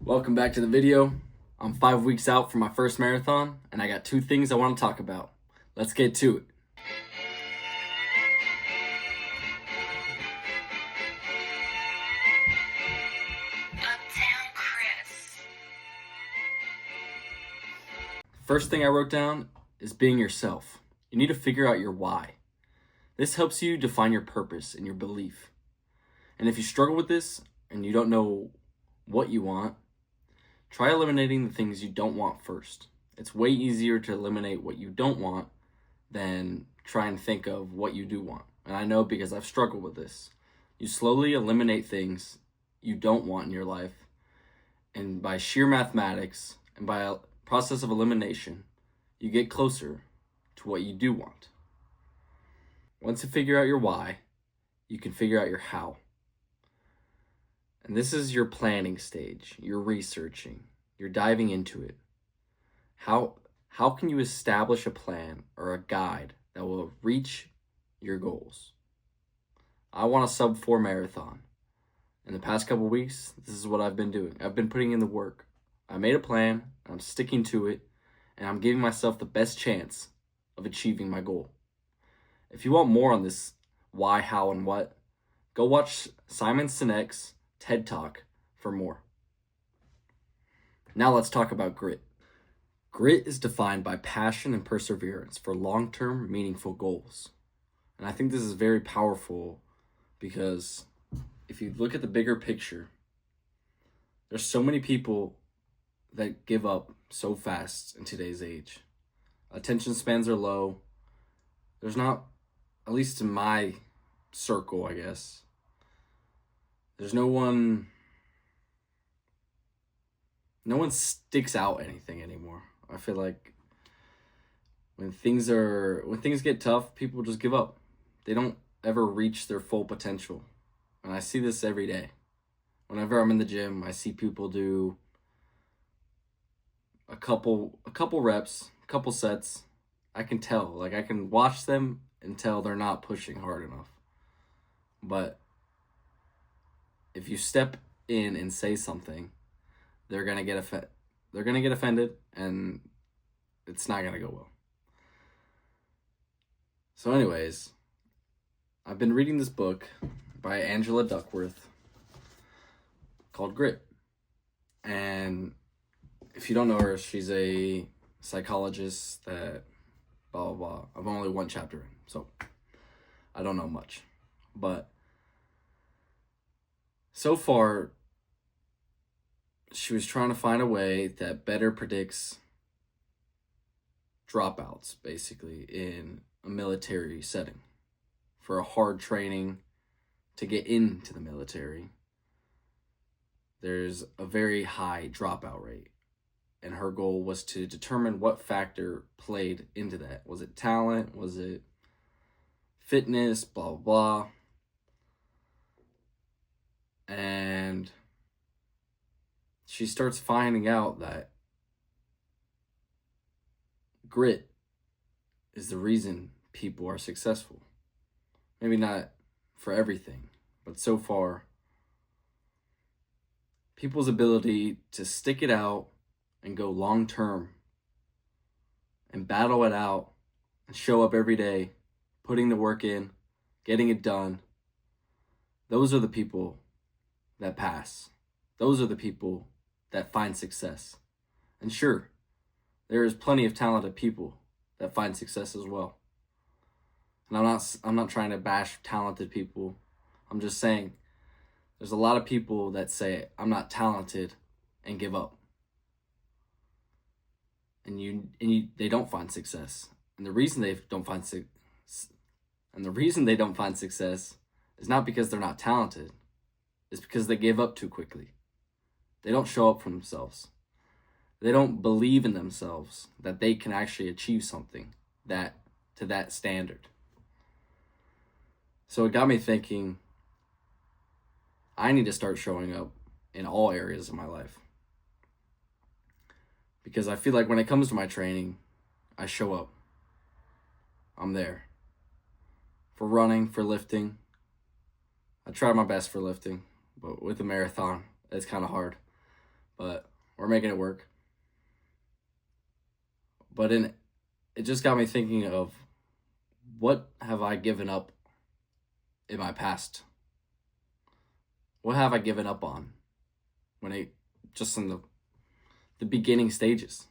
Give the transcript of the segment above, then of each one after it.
Welcome back to the video. I'm 5 weeks out from my first marathon, and I got two things I want to talk about. Let's get to it. First thing I wrote down is being yourself. You need to figure out your why. This helps you define your purpose and your belief. And if you struggle with this and you don't know what you want, try eliminating the things you don't want first. It's way easier to eliminate what you don't want than try and think of what you do want. And I know because I've struggled with this. You slowly eliminate things you don't want in your life, and by sheer mathematics and by a process of elimination, you get closer to what you do want. Once you figure out your why, you can figure out your how. And this is your planning stage. You're researching. You're diving into it. How can you establish a plan or a guide that will reach your goals? I want a sub-4 marathon. In the past couple weeks, this is what I've been doing. I've been putting in the work. I made a plan, I'm sticking to it, and I'm giving myself the best chance of achieving my goal. If you want more on this why, how, and what, go watch Simon Sinek's TED Talk for more. Now let's talk about grit. Grit is defined by passion and perseverance for long-term, meaningful goals. And I think this is very powerful because if you look at the bigger picture, there's so many people that give up so fast in today's age. Attention spans are low. There's not, at least in my circle, I guess, there's no one sticks out anything anymore. I feel like when things get tough, people just give up. They don't ever reach their full potential. And I see this every day. Whenever I'm in the gym, I see people do a couple reps, a couple sets. I can tell, I can watch them and tell they're not pushing hard enough. But if you step in and say something, they're gonna get offended, and it's not gonna go well. So anyways, I've been reading this book by Angela Duckworth called Grit. And if you don't know her, she's a psychologist that blah, blah, blah. I've only one chapter in, so I don't know much. But so far, she was trying to find a way that better predicts dropouts, basically, in a military setting. For a hard training to get into the military, there's a very high dropout rate. And her goal was to determine what factor played into that. Was it talent? Was it fitness? Blah, blah, blah. And she starts finding out that grit is the reason people are successful. Maybe not for everything, but so far, people's ability to stick it out and go long term and battle it out and show up every day, putting the work in, getting it done, those are the people that pass. Those are the people that find success. And sure, there is plenty of talented people that find success as well. And I'm not trying to bash talented people. I'm just saying there's a lot of people that say I'm not talented and give up. And they don't find success. And the reason they don't find success is not because they're not talented. It's because they give up too quickly. They don't show up for themselves. They don't believe in themselves that they can actually achieve something to that standard. So it got me thinking, I need to start showing up in all areas of my life. Because I feel like when it comes to my training, I show up. I'm there. For running, for lifting. I try my best for lifting, but with a marathon, it's kind of hard. but we're making it work. But it just got me thinking of, what have I given up in my past? What have I given up on just in the beginning stages?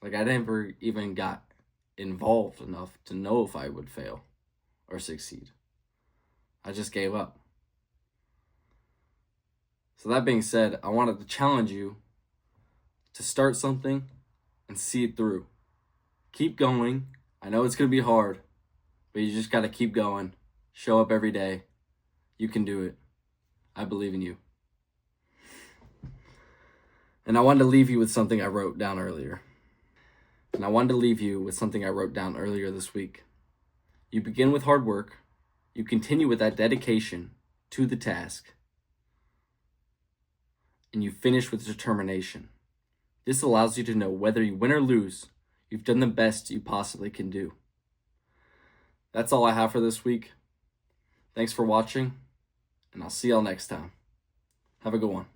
Like, I never even got involved enough to know if I would fail or succeed. I just gave up. So that being said, I wanted to challenge you to start something and see it through. Keep going. I know it's going to be hard, but you just got to keep going. Show up every day. You can do it. I believe in you. And I wanted to leave you with something I wrote down earlier. This week. You begin with hard work. You continue with that dedication to the task. And you finish with determination. This allows you to know whether you win or lose, you've done the best you possibly can do. That's all I have for this week. Thanks for watching, and I'll see y'all next time. Have a good one.